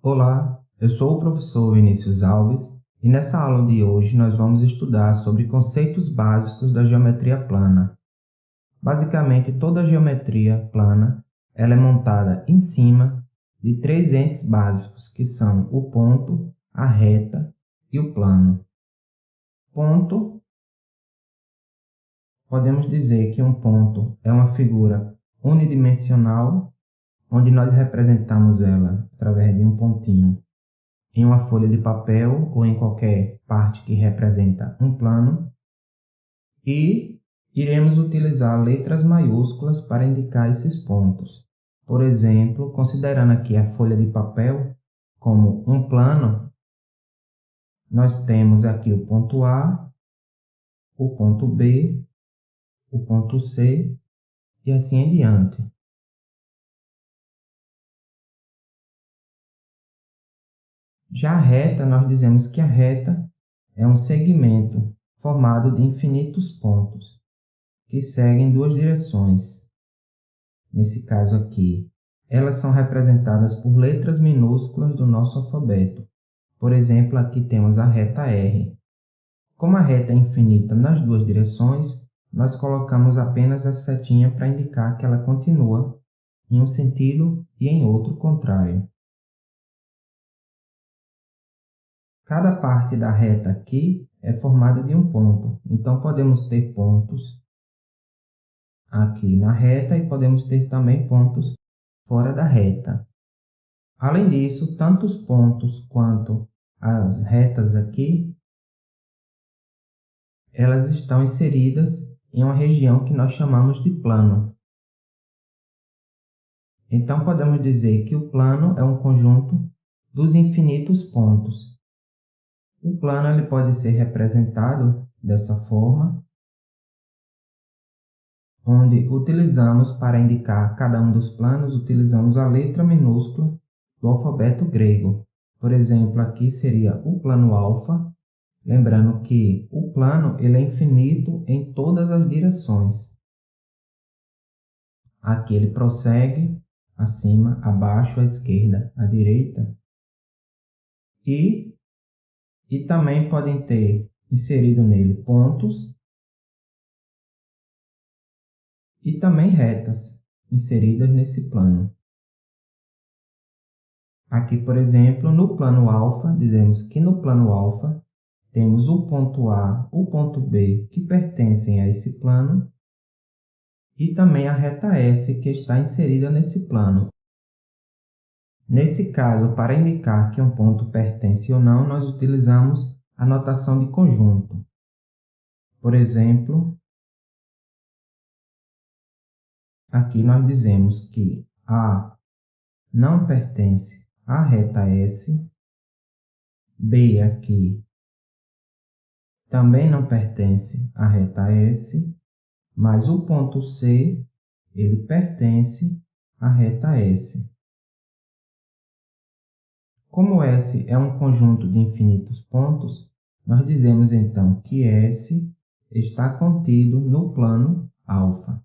Olá, eu sou o professor Vinícius Alves e nessa aula de hoje nós vamos estudar sobre conceitos básicos da geometria plana. Basicamente, toda geometria plana ela é montada em cima de três entes básicos, que são o ponto, a reta e o plano. Ponto, podemos dizer que um ponto é uma figura unidimensional, onde nós representamos ela através de um pontinho em uma folha de papel ou em qualquer parte que representa um plano, e iremos utilizar letras maiúsculas para indicar esses pontos. Por exemplo, considerando aqui a folha de papel como um plano, nós temos aqui o ponto A, o ponto B, o ponto C e assim em diante. Já a reta, nós dizemos que a reta é um segmento formado de infinitos pontos que seguem duas direções. Nesse caso aqui, elas são representadas por letras minúsculas do nosso alfabeto. Por exemplo, aqui temos a reta R. Como a reta é infinita nas duas direções, nós colocamos apenas a setinha para indicar que ela continua em um sentido e em outro contrário. Cada parte da reta aqui é formada de um ponto, então podemos ter pontos aqui na reta e podemos ter também pontos fora da reta. Além disso, tanto os pontos quanto as retas aqui, elas estão inseridas em uma região que nós chamamos de plano. Então podemos dizer que o plano é um conjunto dos infinitos pontos. O plano ele pode ser representado dessa forma, onde utilizamos para indicar cada um dos planos, utilizamos a letra minúscula do alfabeto grego. Por exemplo, aqui seria o plano alfa, lembrando que o plano ele é infinito em todas as direções. Aqui ele prossegue acima, abaixo, à esquerda, à direita. E também podem ter inserido nele pontos e também retas inseridas nesse plano. Aqui, por exemplo, no plano alfa, dizemos que no plano alfa temos o ponto A, o ponto B, que pertencem a esse plano, e também a reta S, que está inserida nesse plano. Nesse caso, para indicar que um ponto pertence ou não, nós utilizamos a notação de conjunto. Por exemplo, aqui nós dizemos que A não pertence à reta S, B aqui também não pertence à reta S, mas o ponto C, ele pertence à reta S. Como S é um conjunto de infinitos pontos, nós dizemos então que S está contido no plano alfa.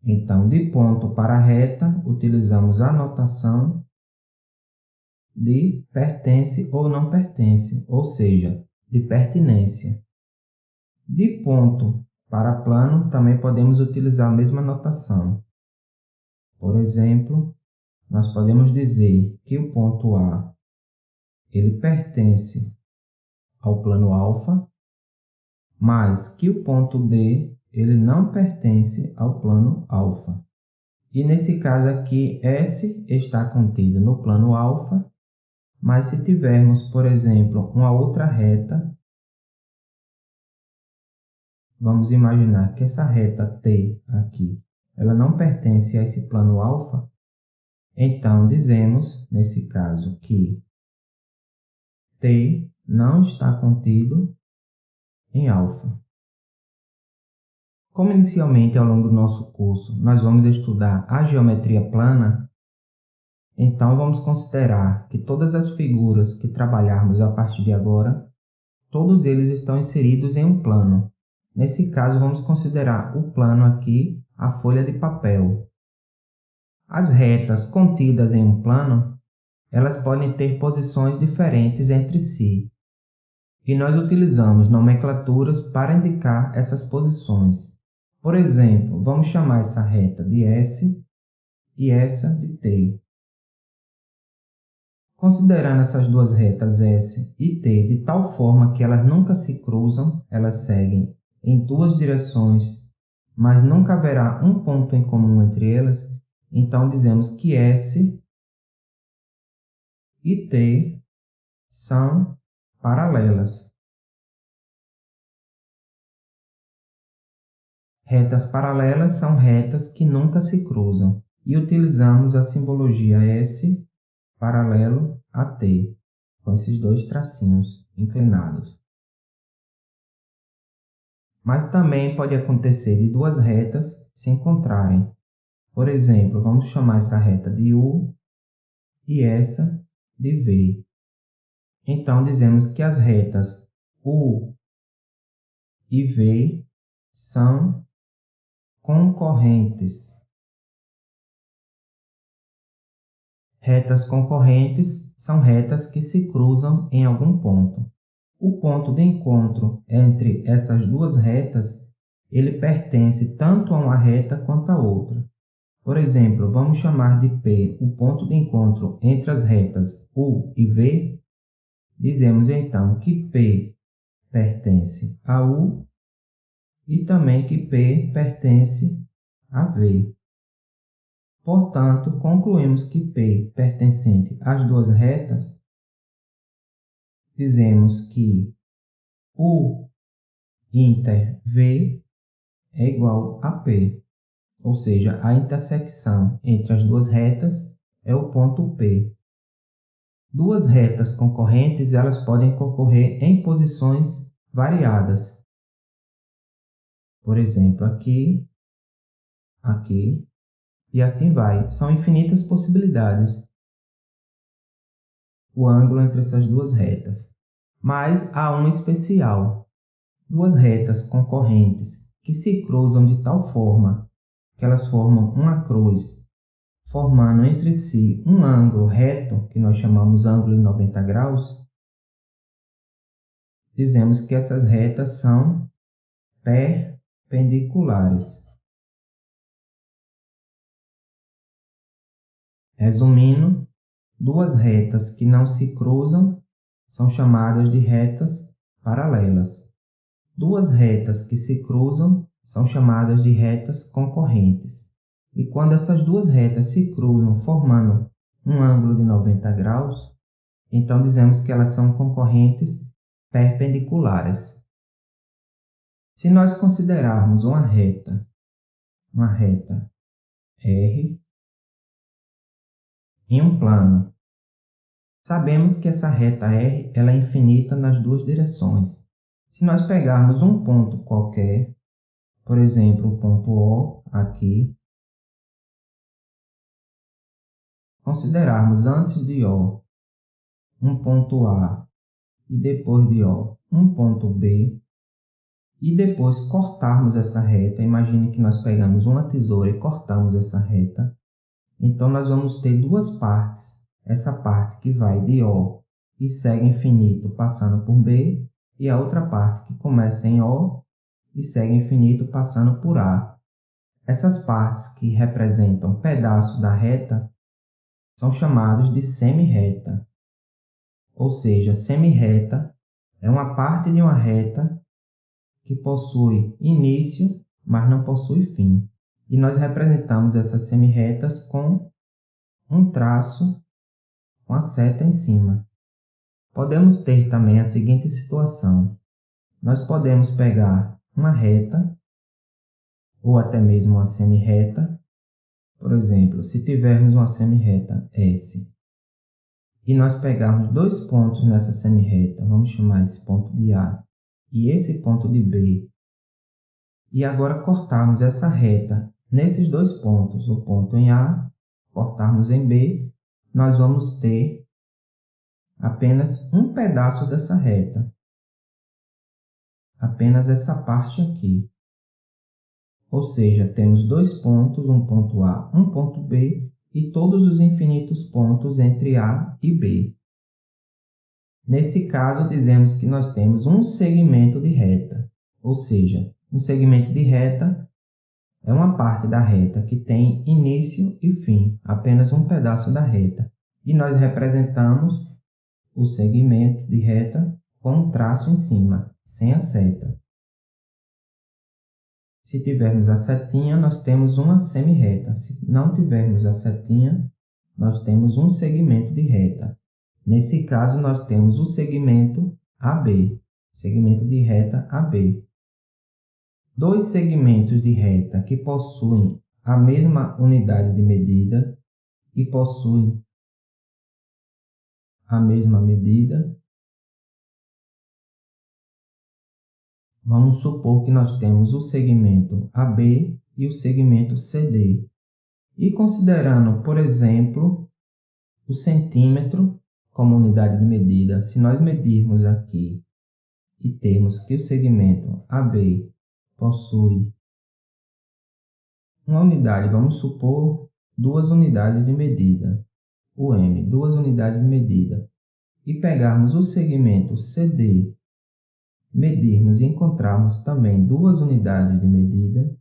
Então, de ponto para reta, utilizamos a notação de pertence ou não pertence, ou seja, de pertinência. De ponto para plano, também podemos utilizar a mesma notação. Por exemplo, nós podemos dizer que o ponto A ele pertence ao plano alfa, mas que o ponto D ele não pertence ao plano alfa. E nesse caso aqui, S está contido no plano alfa, mas se tivermos, por exemplo, uma outra reta, vamos imaginar que essa reta T aqui, ela não pertence a esse plano alfa, então dizemos, nesse caso, que T não está contido em alfa. Como inicialmente ao longo do nosso curso nós vamos estudar a geometria plana, então vamos considerar que todas as figuras que trabalharmos a partir de agora, todos eles estão inseridos em um plano. Nesse caso vamos considerar o plano aqui, a folha de papel. As retas contidas em um plano elas podem ter posições diferentes entre si, e nós utilizamos nomenclaturas para indicar essas posições. Por exemplo, vamos chamar essa reta de S e essa de T. Considerando essas duas retas S e T de tal forma que elas nunca se cruzam, elas seguem em duas direções, mas nunca haverá um ponto em comum entre elas, então dizemos que S e T são paralelas. Retas paralelas são retas que nunca se cruzam, e utilizamos a simbologia S paralelo a T, com esses dois tracinhos inclinados. Mas também pode acontecer de duas retas se encontrarem. Por exemplo, vamos chamar essa reta de U e essa de V. Então, dizemos que as retas U e V são concorrentes. Retas concorrentes são retas que se cruzam em algum ponto. O ponto de encontro entre essas duas retas, ele pertence tanto a uma reta quanto a outra. Por exemplo, vamos chamar de P o ponto de encontro entre as retas U e V. Dizemos então que P pertence a U e também que P pertence a V. Portanto, concluímos que P pertencente às duas retas, dizemos que U inter V é igual a P, ou seja, a intersecção entre as duas retas é o ponto P. Duas retas concorrentes, elas podem concorrer em posições variadas. Por exemplo, aqui, aqui, e assim vai. São infinitas possibilidades o ângulo entre essas duas retas. Mas há um especial. Duas retas concorrentes que se cruzam de tal forma que elas formam uma cruz, formando entre si um ângulo reto, que nós chamamos ângulo de 90 graus, dizemos que essas retas são perpendiculares. Resumindo, duas retas que não se cruzam são chamadas de retas paralelas. Duas retas que se cruzam são chamadas de retas concorrentes. E quando essas duas retas se cruzam formando um ângulo de 90 graus, então dizemos que elas são concorrentes perpendiculares. Se nós considerarmos uma reta R em um plano, sabemos que essa reta R ela é infinita nas duas direções. Se nós pegarmos um ponto qualquer, por exemplo, o ponto O aqui, considerarmos antes de O um ponto A e depois de O um ponto B, e depois cortarmos essa reta, imagine que nós pegamos uma tesoura e cortamos essa reta, então nós vamos ter duas partes. Essa parte que vai de O e segue infinito passando por B, e a outra parte que começa em O e segue infinito passando por A. Essas partes que representam pedaços da reta são chamados de semi-reta. Ou seja, semi-reta é uma parte de uma reta que possui início, mas não possui fim. E nós representamos essas semi-retas com um traço com a seta em cima. Podemos ter também a seguinte situação. Nós podemos pegar uma reta, ou até mesmo uma semi-reta. Por exemplo, se tivermos uma semi-reta S, e nós pegarmos dois pontos nessa semi-reta, vamos chamar esse ponto de A e esse ponto de B, e agora cortarmos essa reta nesses dois pontos, o ponto em A, cortarmos em B, nós vamos ter apenas um pedaço dessa reta, apenas essa parte aqui. Ou seja, temos dois pontos, um ponto A, um ponto B, e todos os infinitos pontos entre A e B. Nesse caso, dizemos que nós temos um segmento de reta, ou seja, um segmento de reta é uma parte da reta que tem início e fim, apenas um pedaço da reta. E nós representamos o segmento de reta com um traço em cima, sem a seta. Se tivermos a setinha, nós temos uma semi-reta. Se não tivermos a setinha, nós temos um segmento de reta. Nesse caso, nós temos o segmento AB, segmento de reta AB. Dois segmentos de reta que possuem a mesma unidade de medida e possuem a mesma medida. Vamos supor que nós temos o segmento AB e o segmento CD. E considerando, por exemplo, o centímetro como unidade de medida, se nós medirmos aqui e termos que o segmento AB possui uma unidade, vamos supor 2 unidades de medida, o M, 2 unidades de medida, e pegarmos o segmento CD, medirmos e encontrarmos também 2 unidades de medida,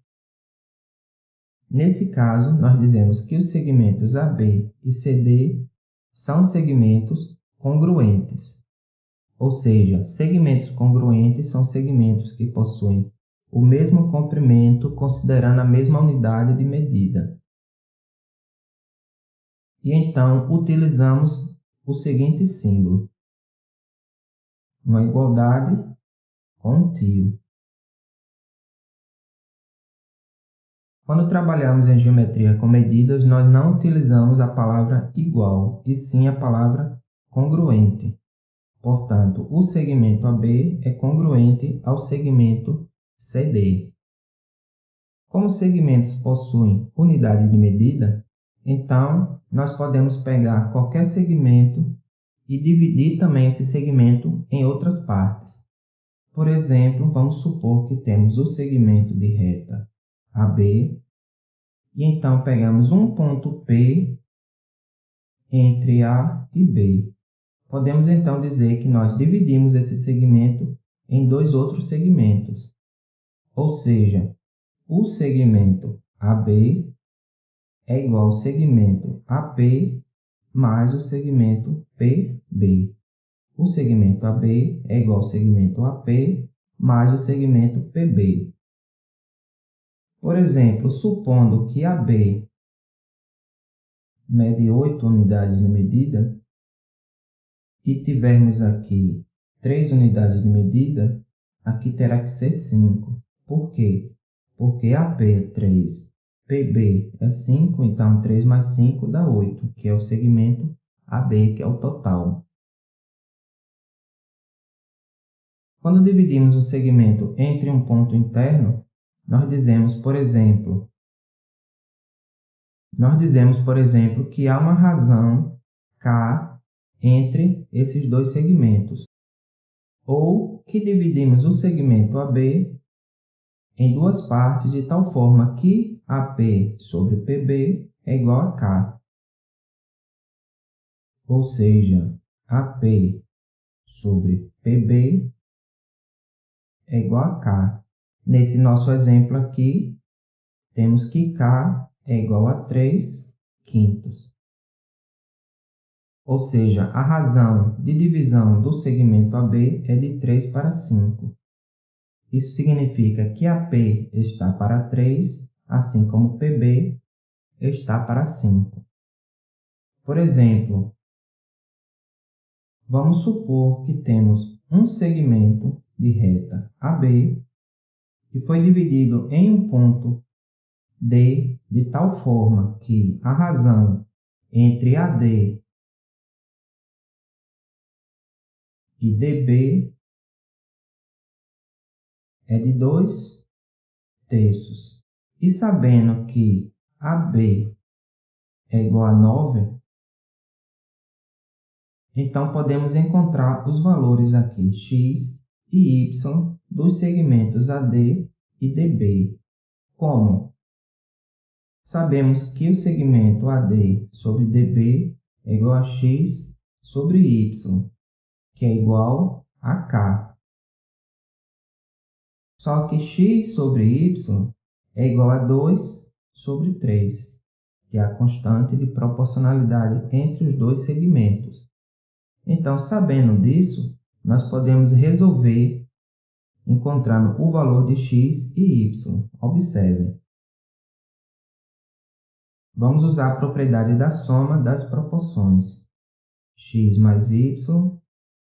nesse caso, nós dizemos que os segmentos AB e CD são segmentos congruentes. Ou seja, segmentos congruentes são segmentos que possuem o mesmo comprimento considerando a mesma unidade de medida. E então utilizamos o seguinte símbolo: uma igualdade com um tio. Quando trabalhamos em geometria com medidas, nós não utilizamos a palavra igual, e sim a palavra congruente. Portanto, o segmento AB é congruente ao segmento CD. Como os segmentos possuem unidade de medida, então nós podemos pegar qualquer segmento e dividir também esse segmento em outras partes. Por exemplo, vamos supor que temos o segmento de reta AB e então pegamos um ponto P entre A e B. Podemos então dizer que nós dividimos esse segmento em 2 outros segmentos, ou seja, o segmento AB é igual ao segmento AP mais o segmento PB. O segmento AB é igual ao segmento AP mais o segmento PB. Por exemplo, supondo que AB mede 8 unidades de medida e tivermos aqui 3 unidades de medida, aqui terá que ser 5. Por quê? Porque AP é 3, PB é 5, então 3 mais 5 dá 8, que é o segmento AB, que é o total. Quando dividimos um segmento entre um ponto interno, nós dizemos, por exemplo, que há uma razão K entre esses 2 segmentos, ou que dividimos o segmento AB em 2 partes de tal forma que AP sobre PB é igual a K. Ou seja, AP sobre PB é igual a K. Nesse nosso exemplo aqui, temos que K é igual a 3/5. Ou seja, a razão de divisão do segmento AB é de 3 para 5. Isso significa que AP está para 3, assim como PB está para 5. Por exemplo, vamos supor que temos um segmento de reta AB que foi dividido em um ponto D de tal forma que a razão entre AD e DB é de 2/3. E sabendo que AB é igual a 9, então podemos encontrar os valores aqui x e y dos segmentos AD e DB. Como? Sabemos que o segmento AD sobre DB é igual a x sobre y, que é igual a k. Só que x sobre y é igual a 2 sobre 3, que é a constante de proporcionalidade entre os dois segmentos. Então, sabendo disso, nós podemos resolver encontrando o valor de x e y. Observem. Vamos usar a propriedade da soma das proporções. X mais y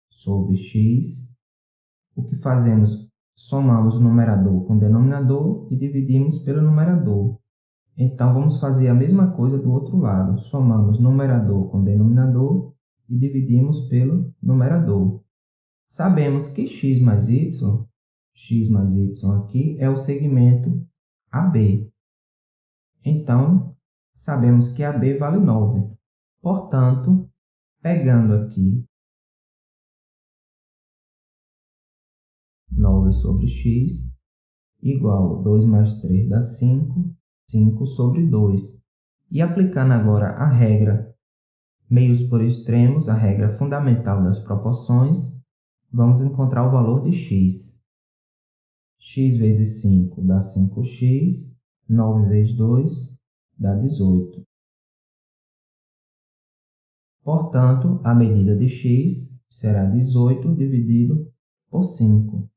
sobre x. O que fazemos? Somamos o numerador com o denominador e dividimos pelo numerador. Então, vamos fazer a mesma coisa do outro lado. Somamos numerador com denominador e dividimos pelo numerador. Sabemos que x mais y aqui é o segmento AB. Então, sabemos que AB vale 9. Portanto, pegando aqui 9 sobre x igual 2 mais 3 dá 5, 5 sobre 2. E aplicando agora a regra meios por extremos, a regra fundamental das proporções, vamos encontrar o valor de x. X vezes 5 dá 5x, 9 vezes 2 dá 18. Portanto, a medida de x será 18 dividido por 5,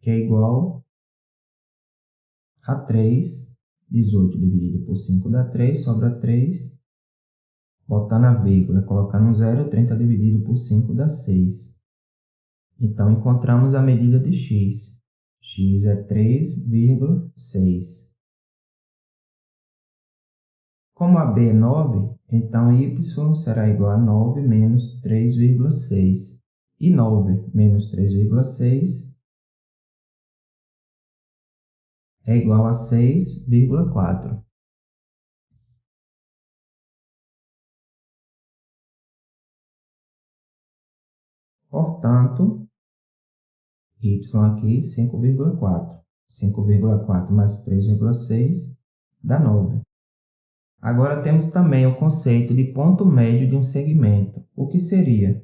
que é igual a 3. 18 dividido por 5 dá 3, sobra 3. Botar na vírgula, colocar no zero, 30 dividido por 5 dá 6. Então, encontramos a medida de x. X é 3,6. Como AB é 9, então y será igual a 9 menos 3,6. E 9 menos 3,6 é igual a 6,4. Portanto, y aqui 5,4. 5,4 mais 3,6 dá 9. Agora temos também o conceito de ponto médio de um segmento. O que seria?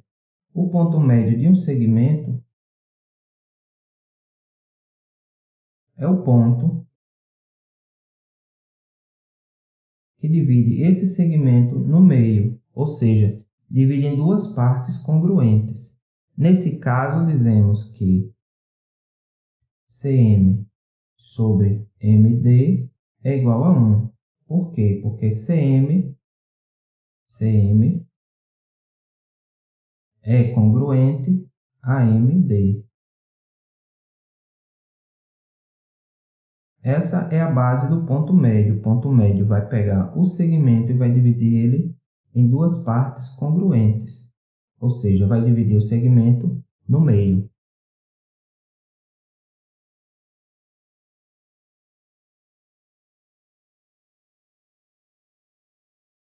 O ponto médio de um segmento é o ponto que divide esse segmento no meio, ou seja, divide em duas partes congruentes. Nesse caso, dizemos que CM sobre MD é igual a 1. Por quê? Porque CM é congruente a MD. Essa é a base do ponto médio. O ponto médio vai pegar o segmento e vai dividir ele em duas partes congruentes, ou seja, vai dividir o segmento no meio.